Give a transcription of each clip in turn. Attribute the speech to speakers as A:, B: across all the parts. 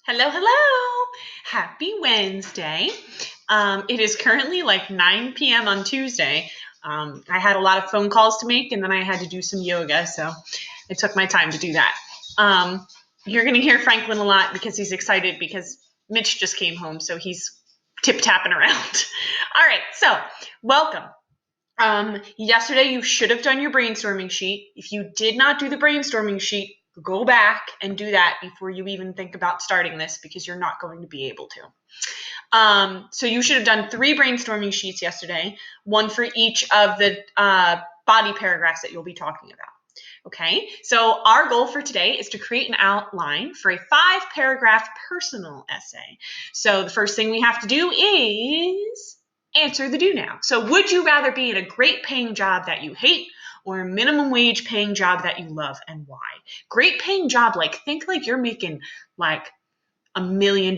A: Hello, hello. Happy Wednesday. It is currently like 9 p.m. on Tuesday. I had a lot of phone calls to make and then I had to do some yoga, so I took my time to do that. You're going to hear Franklin a lot because he's excited because Mitch just came home, so he's tip-tapping around. All right, so welcome. Yesterday you should have done your brainstorming sheet. If you did not do the brainstorming sheet, go back and do that before you even think about starting this because you're not going to be able to. So you should have done 3 brainstorming sheets yesterday, one for each of the body paragraphs that you'll be talking about. Okay, so our goal for today is to create an outline for a 5-paragraph personal essay. So the first thing we have to do is answer the do now. So would you rather be in a great paying job that you hate or a minimum wage paying job that you love, and why? Great paying job, like think like you're making like $1 million,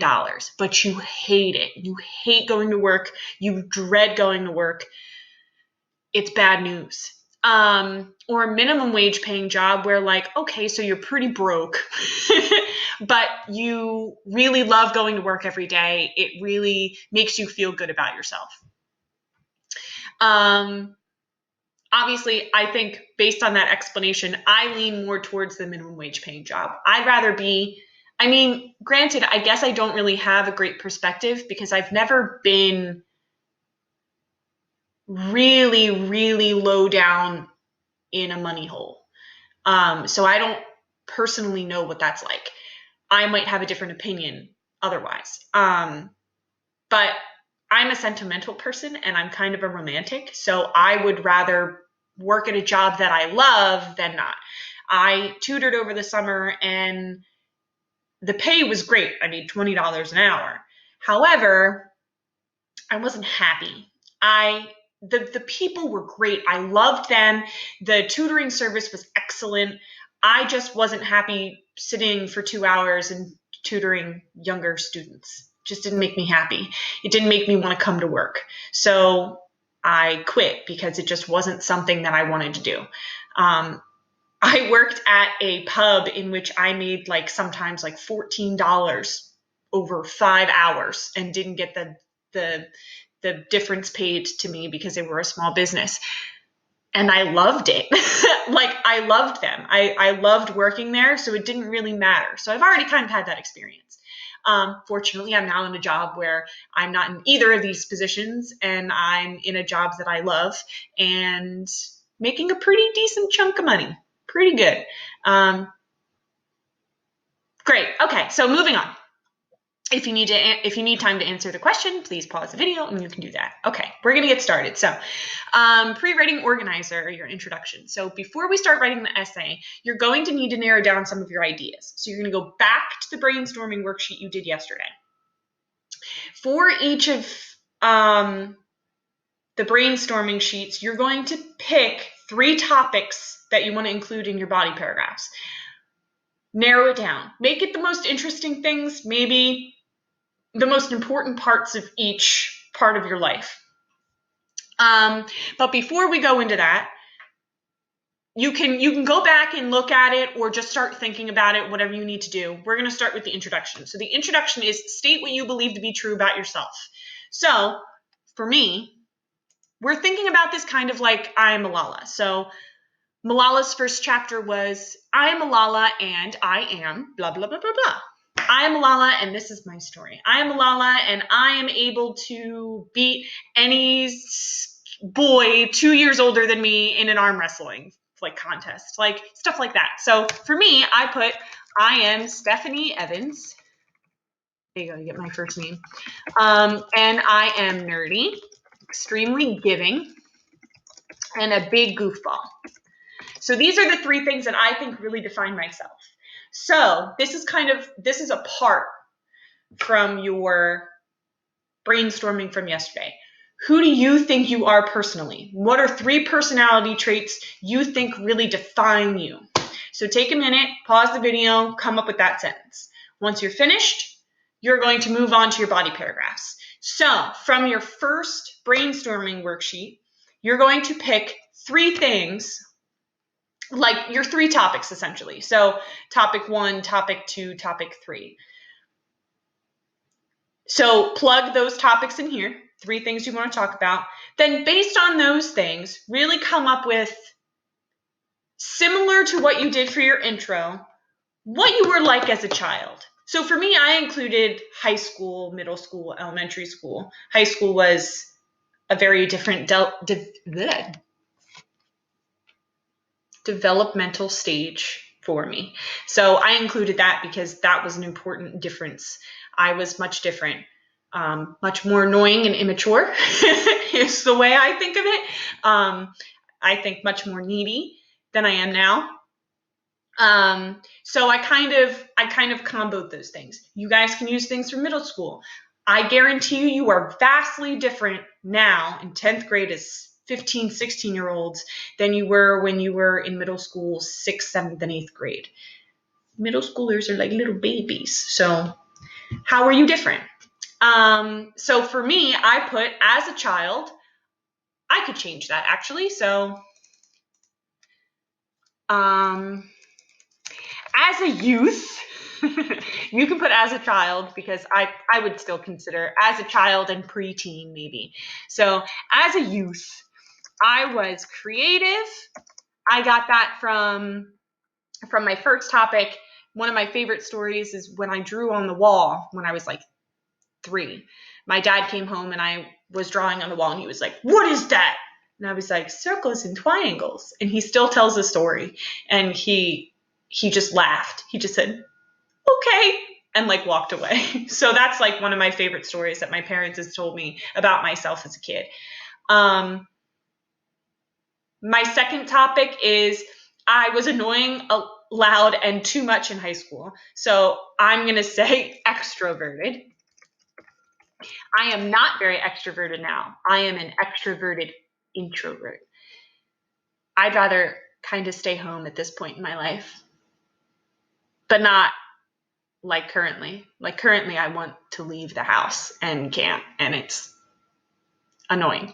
A: but you hate it. You hate going to work. You dread going to work. It's bad news. Or a minimum wage paying job where like, okay, so you're pretty broke, but you really love going to work every day. It really makes you feel good about yourself. Obviously, I think based on that explanation, I lean more towards the minimum wage paying job. I'd rather be, granted, I guess I don't really have a great perspective because I've never been really, really low down in a money hole. So I don't personally know what that's like. I might have a different opinion otherwise. But I'm a sentimental person and I'm kind of a romantic. So I would rather work at a job that I love than not. I tutored over the summer and the pay was great. I made $20 an hour. However, I wasn't happy. The people were great. I loved them. The tutoring service was excellent. I just wasn't happy sitting for 2 hours and tutoring younger students. Just didn't make me happy. It didn't make me want to come to work. So I quit because it just wasn't something that I wanted to do. I worked at a pub in which I made sometimes $14 over 5 hours and didn't get the difference paid to me because they were a small business. And I loved it. I loved them. I loved working there, so it didn't really matter. So I've already kind of had that experience. Fortunately, I'm now in a job where I'm not in either of these positions, and I'm in a job that I love and making a pretty decent chunk of money. Pretty good. Great. Okay, so moving on. If you need time to answer the question, please pause the video and you can do that. Okay, we're going to get started. So, pre-writing organizer, or your introduction. So before we start writing the essay, you're going to need to narrow down some of your ideas. So you're going to go back to the brainstorming worksheet you did yesterday. For each of the brainstorming sheets, you're going to pick 3 topics that you want to include in your body paragraphs. Narrow it down. Make it the most interesting things, maybe the most important parts of each part of your life. But before we go into that, you can go back and look at it or just start thinking about it, whatever you need to do. We're going to start with the introduction. So the introduction is state what you believe to be true about yourself. So for me, we're thinking about this kind of like I am Malala. So Malala's first chapter was I am Malala and I am blah, blah, blah, blah, blah. I am Malala and this is my story. I am Malala and I am able to beat any boy 2 years older than me in an arm wrestling contest, stuff like that. So for me, I put I am Stephanie Evans. There you go, you get my first name. And I am nerdy, extremely giving, and a big goofball. So these are the 3 things that I think really define myself. So this is apart from your brainstorming from yesterday. Who do you think you are personally? What are 3 personality traits you think really define you? So take a minute, pause the video, come up with that sentence. Once you're finished, you're going to move on to your body paragraphs. So from your first brainstorming worksheet, you're going to pick 3 things, like your 3 topics essentially. So topic 1, topic 2, topic 3. So plug those topics in here, 3 things you want to talk about. Then based on those things, really come up with, similar to what you did for your intro, what you were like as a child. So for me, I included high school, middle school, elementary school. High school was a very different developmental stage for me. So I included that because that was an important difference. I was much different, much more annoying and immature is the way I think of it. I think much more needy than I am now. So I kind of comboed those things. You guys can use things from middle school. I guarantee you are vastly different now in 10th grade as 15, 16-year-olds than you were when you were in middle school, 6th, 7th, and 8th grade. Middle schoolers are like little babies. So how are you different? So for me, I put as a child, I could change that actually. So as a youth, you can put as a child because I would still consider as a child and preteen maybe. So as a youth, I was creative. I got that from my first topic. One of my favorite stories is when I drew on the wall when I was like 3. My dad came home and I was drawing on the wall and he was like, "What is that?" And I was like, "Circles and triangles." And he still tells the story. And he just laughed. He just said, "Okay," and like walked away. So that's like one of my favorite stories that my parents has told me about myself as a kid. My second topic is I was annoying, loud, and too much in high school. So I'm going to say extroverted. I am not very extroverted now. I am an extroverted introvert. I'd rather kind of stay home at this point in my life, but not like currently. Like currently, I want to leave the house and can't, and it's annoying,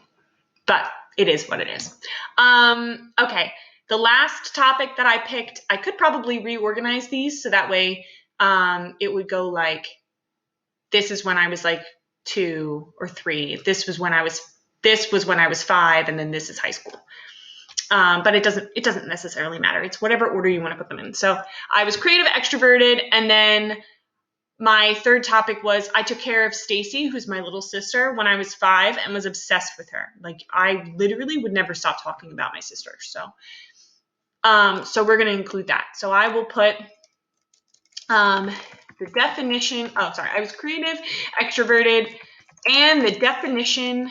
A: but it is what it is. Okay, the last topic that I picked, I could probably reorganize these so that way it would go like, this is when I was like 2 or 3. This was when I was 5, and then this is high school. But it doesn't necessarily matter. It's whatever order you want to put them in. So I was creative, extroverted, and then my third topic was I took care of Stacy, who's my little sister, when I was 5 and was obsessed with her. Like I literally would never stop talking about my sister. So we're going to include that. So I will put the definition. Oh, sorry. I was creative, extroverted, and the definition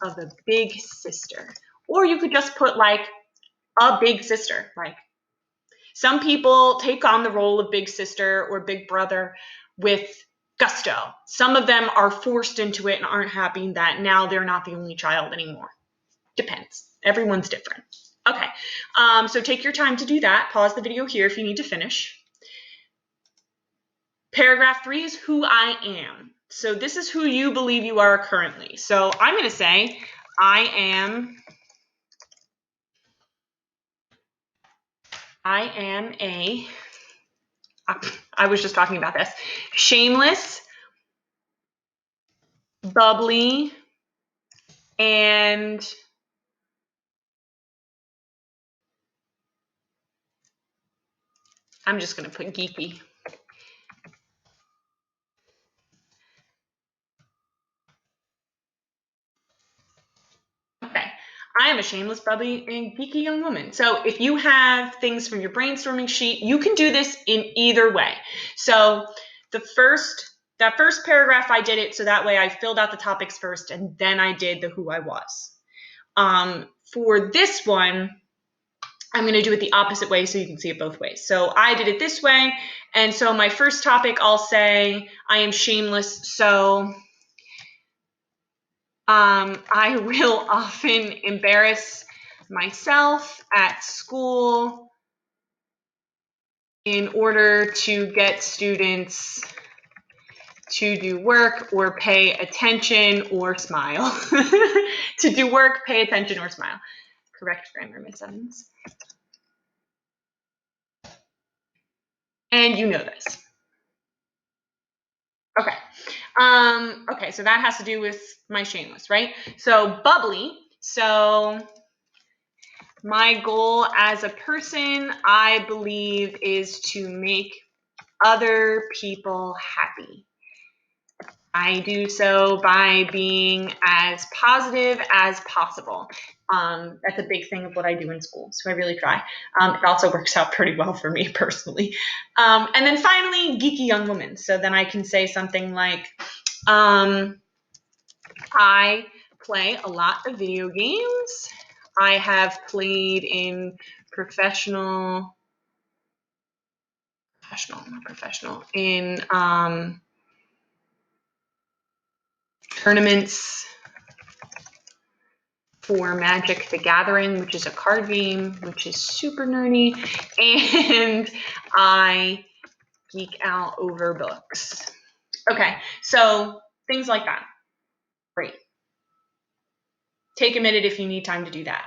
A: of a big sister. Or you could just put like a big sister. Like some people take on the role of big sister or big brother with gusto. Some of them are forced into it and aren't happy that now they're not the only child anymore. Depends. Everyone's different. Okay, so take your time to do that. Pause the video here if you need to finish. Paragraph 3 is who I am. So this is who you believe you are currently. So I'm going to say I am I was just talking about this, shameless, bubbly, and I'm just going to put geeky. Okay. I am a shameless, bubbly, and geeky young woman. So if you have things from your brainstorming sheet, you can do this in either way. So that first paragraph, I did it so that way I filled out the topics first and then I did the who I was. For this one, I'm going to do it the opposite way so you can see it both ways. So I did it this way. And so my first topic, I'll say I am shameless. So I will often embarrass myself at school in order to get students to do work or pay attention or smile. To do work, pay attention, or smile. Correct grammar, Miss Evans. And you know this. Okay. Okay, so that has to do with my shameless, right? So bubbly. So my goal as a person, I believe, is to make other people happy. I do so by being as positive as possible. That's a big thing of what I do in school, so I really try. It also works out pretty well for me personally. And then finally, geeky young woman. So then I can say something like, I play a lot of video games. I have played in in tournaments for Magic the Gathering, which is a card game, which is super nerdy, and I geek out over books. Okay, so things like that. Great. Take a minute if you need time to do that.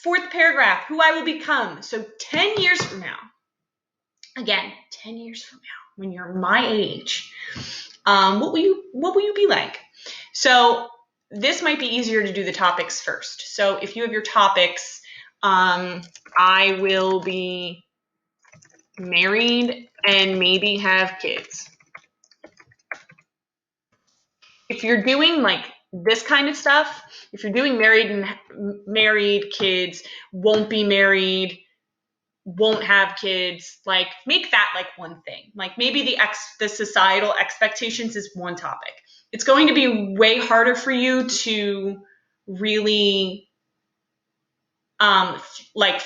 A: Fourth paragraph, who I will become. So 10 years from now, again, 10 years from now, when you're my age, what will you be like? So this might be easier to do the topics first. So if you have your topics, I will be married and maybe have kids. If you're doing like this kind of stuff, if you're doing married kids, won't be married, won't have kids, like make that like one thing. Like maybe the societal expectations is one topic. It's going to be way harder for you to really like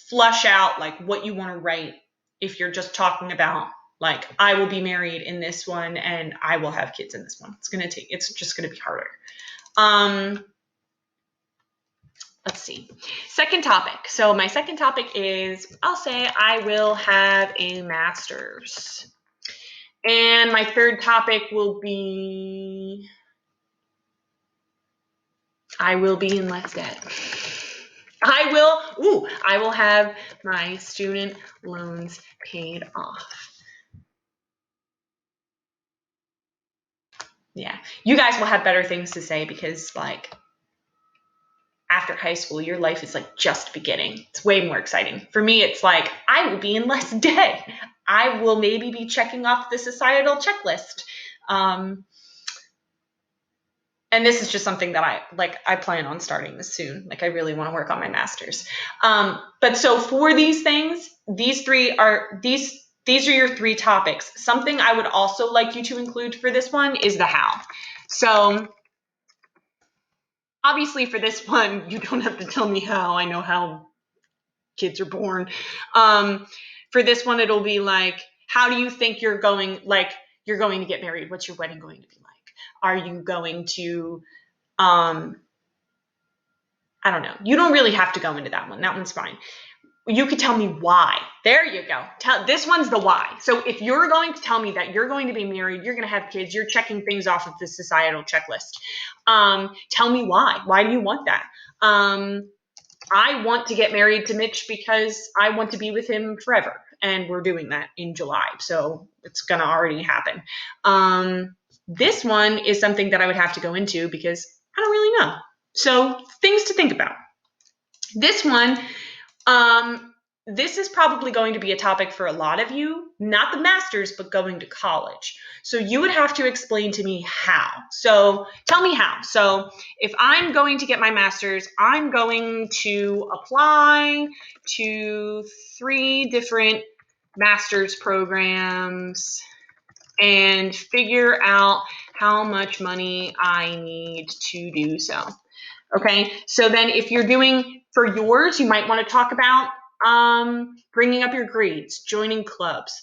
A: flush out like what you want to write if you're just talking about like I will be married in this one and I will have kids in this one. It's just gonna be harder. Let's see. Second topic. So my second topic is I'll say I will have a master's. And my third topic will be I will be in less debt. I will have my student loans paid off. Yeah. You guys will have better things to say because like after high school, your life is like just beginning. It's way more exciting. For me, it's like, I will be in less debt. I will maybe be checking off the societal checklist. And this is just something that I plan on starting this soon. Like I really want to work on my master's. But so for these things, these are your three topics. Something I would also like you to include for this one is the how. So obviously for this one, you don't have to tell me how. I know how kids are born. For this one, it'll be like, how do you think you're going to get married? What's your wedding going to be like? Are you going to, I don't know. You don't really have to go into that one. That one's fine. You could tell me why. There you go. This one's the why. So if you're going to tell me that you're going to be married, you're going to have kids, you're checking things off of the societal checklist. Tell me why. Why do you want that? I want to get married to Mitch because I want to be with him forever. And we're doing that in July. So it's going to already happen. This one is something that I would have to go into because I don't really know. So things to think about. This one, this is probably going to be a topic for a lot of you, not the master's, but going to college. So you would have to explain to me how. So tell me how. So if I'm going to get my master's, I'm going to apply to 3 different master's programs and figure out how much money I need to do so. Okay, so then if you're doing for yours, you might want to talk about bringing up your grades, joining clubs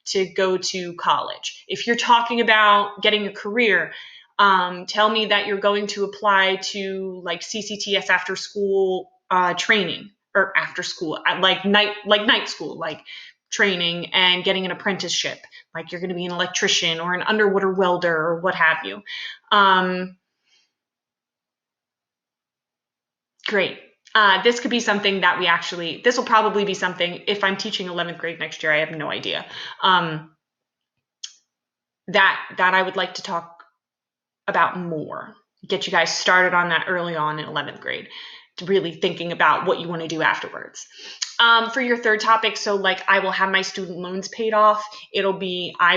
A: to go to college. If you're talking about getting a career, tell me that you're going to apply to like CCTS after school training or after school, like night school, like training and getting an apprenticeship, like you're going to be an electrician or an underwater welder or what have you. Great. This could be something that this will probably be something, if I'm teaching 11th grade next year, I have no idea. that I would like to talk about more. Get you guys started on that early on in 11th grade, really thinking about what you want to do afterwards. For your third topic, so like I will have my student loans paid off. I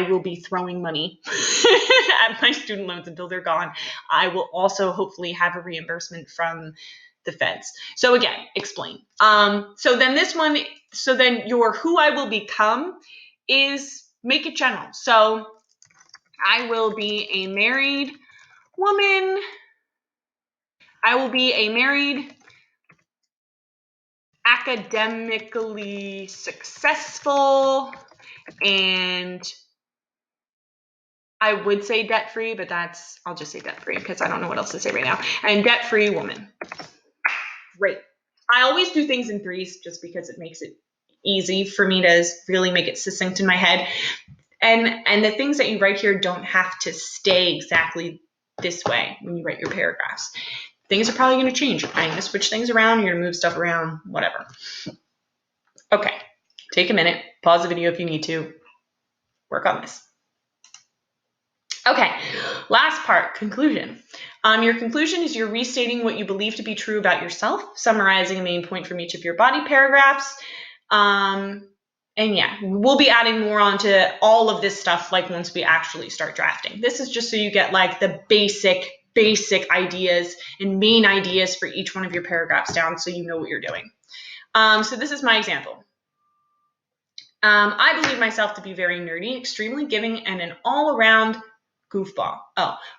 A: will be throwing money at my student loans until they're gone. I will also hopefully have a reimbursement from the feds. So again, explain. So then your who I will become is make it general. So I will be a married woman. I will be a married, academically successful, and I would say debt-free, but I'll just say debt-free because I don't know what else to say right now. And debt-free woman. Great. I always do things in threes just because it makes it easy for me to really make it succinct in my head. And the things that you write here don't have to stay exactly this way when you write your paragraphs. Things are probably going to change. You're going to switch things around. You're going to move stuff around, whatever. Okay. Take a minute. Pause the video if you need to. Work on this. Okay. Last part, conclusion. Your conclusion is you're restating what you believe to be true about yourself, summarizing a main point from each of your body paragraphs. And yeah, we'll be adding more onto all of this stuff like once we actually start drafting. This is just so you get like the basic ideas and main ideas for each one of your paragraphs down so you know what you're doing. So this is my example. I believe myself to be very nerdy, extremely giving, and an all-around goofball.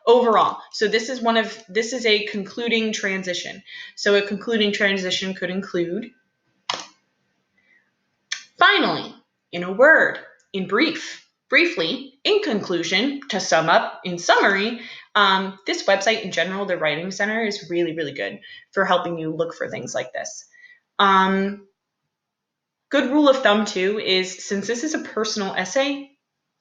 A: Overall. So this is a concluding transition. So a concluding transition could include finally, in a word, in brief, briefly, in conclusion, to sum up, in summary, this website in general, the Writing Center, is really, really good for helping you look for things like this. Good rule of thumb, too, is since this is a personal essay,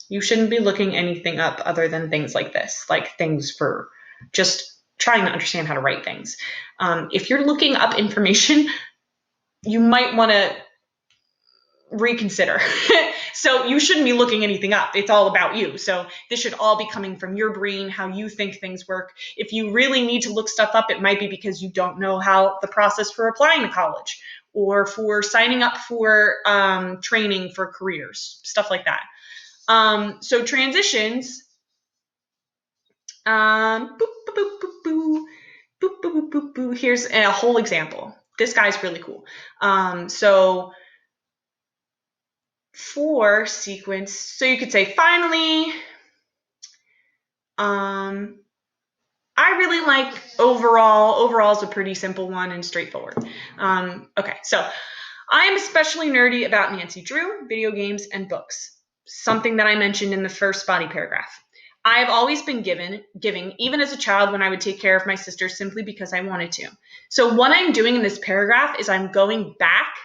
A: you shouldn't be looking anything up other than things like this, like things for just trying to understand how to write things. If you're looking up information, you might want to reconsider. So you shouldn't be looking anything up. It's all about you. So this should all be coming from your brain, how you think things work. If you really need to look stuff up, it might be because you don't know how the process for applying to college or for signing up for training for careers, stuff like that. So transitions. Here's a whole example. This guy's really cool. So for sequence, so you could say finally, I really like overall. Overall is a pretty simple one and straightforward. Okay, so I am especially nerdy about Nancy Drew, video games, and books. Something that I mentioned in the first body paragraph. I have always been giving, even as a child when I would take care of my sister simply because I wanted to. So what I'm doing in this paragraph is I'm going back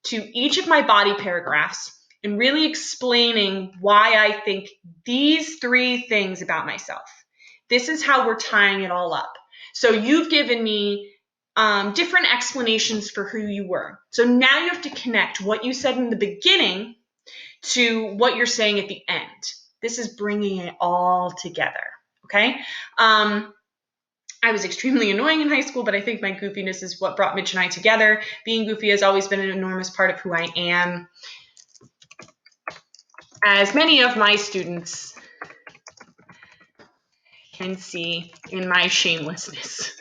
A: to each of my body paragraphs and really explaining why I think these three things about myself. This is how we're tying it all up. So you've given me different explanations for who you were. So now you have to connect what you said in the beginning to what you're saying at the end. This is bringing it all together, okay? I was extremely annoying in high school, but I think my goofiness is what brought Mitch and I together. Being goofy has always been an enormous part of who I am. As many of my students can see in my shamelessness.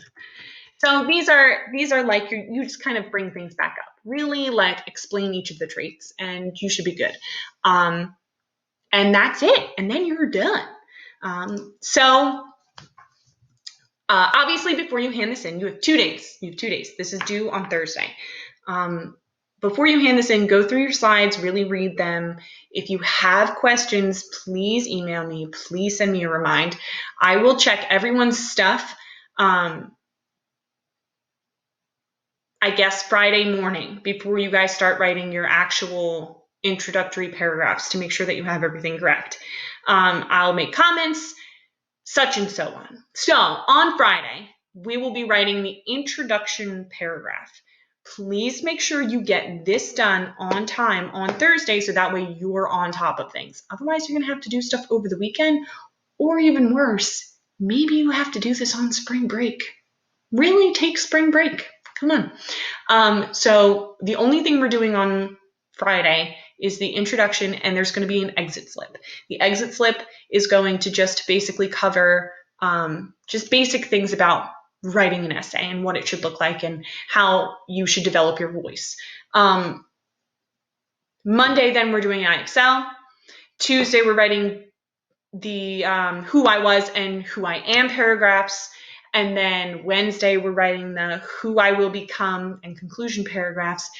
A: So these are like you just kind of bring things back up. Really like explain each of the traits and you should be good. And that's it. And then you're done. Obviously before you hand this in, you have 2 days. This is due on Thursday. Before you hand this in, go through your slides, really read them. If you have questions, please email me. Please send me a remind. I will check everyone's stuff. I guess Friday morning before you guys start writing your actual introductory paragraphs to make sure that you have everything correct. I'll make comments, such and so on. So on Friday, we will be writing the introduction paragraph. please make sure you get this done on time on Thursday so that way you're on top of things. Otherwise, you're going to have to do stuff over the weekend, or even worse, maybe you have to do this on spring break. Really take spring break. Come on. So the only thing we're doing on Friday is the introduction, and there's going to be an exit slip. The exit slip is going to just basically cover just basic things about writing an essay and what it should look like and how you should develop your voice. Monday, then we're doing IXL. Tuesday, we're writing the who I was and who I am paragraphs. And then Wednesday, we're writing the who I will become and conclusion paragraphs.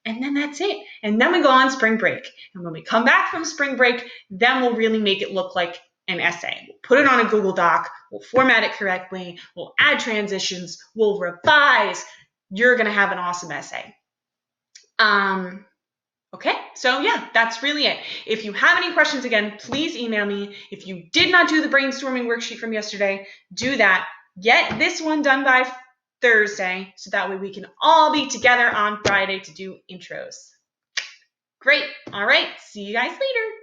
A: And then that's it. And then we go on spring break. And when we come back from spring break, then we'll really make it look like an essay. We'll put it on a Google Doc. We'll format it correctly. We'll add transitions. We'll revise. You're going to have an awesome essay. Okay, so yeah, that's really it. If you have any questions, again, please email me. If you did not do the brainstorming worksheet from yesterday, do that. Get this one done by Thursday so that way we can all be together on Friday to do intros. Great. All right, see you guys later.